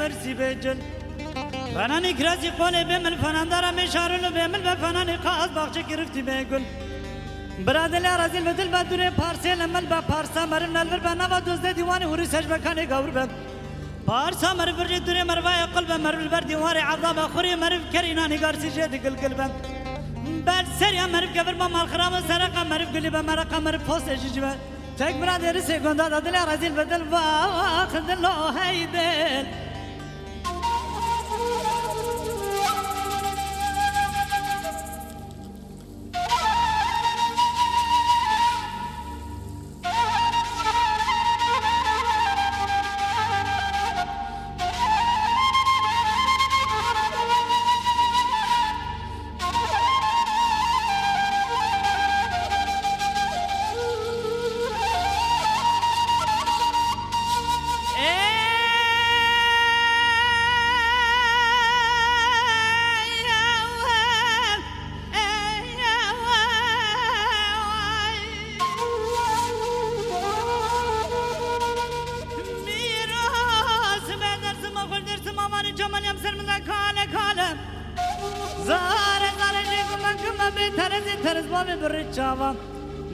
مرسی بجن فنانی کرازی قولی بیمل فناندارا میشارلو بیمل و فنانی قاز باقچه گرفتی بیگل برادل رازیل و دل بدونه پارسی لمل با پارسا مرم نلور با نوا دوزده دیوانی هوری سج بکانی گور بم پارسا مرم برجی دوره مروای قلب مرم بر دیواری عذاب خوری مرم کرینا نگار سیجه دگل قلبم بر سریا مرم گبر با مال خرام سرقا مرم گلی با مرقا مرم پوست جیجبه تک برادر سگوندا دل رازیل و دل واخد لو هیدل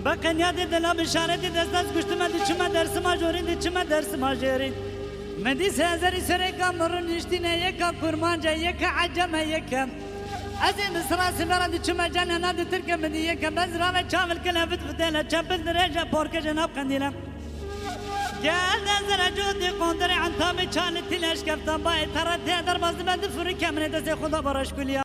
بقنیاد دلم اشارتی دست گشتم دیچم درس ماجورین دیچم درس ماجورین مدی سازری سرکا مرن نشتینه یکا کرمانجا یکا عجم یکا از این بسراس مرا دیچم جانا دی ترک مدی یکا بزرام چاول کلافت فتیلا چپل درجه پورک جناب قندیلم گل دنزر جودی قندر عن تابی چانتی لشکفتان بای ترد در باز بند فوری کمنه دست خدا براش کلیا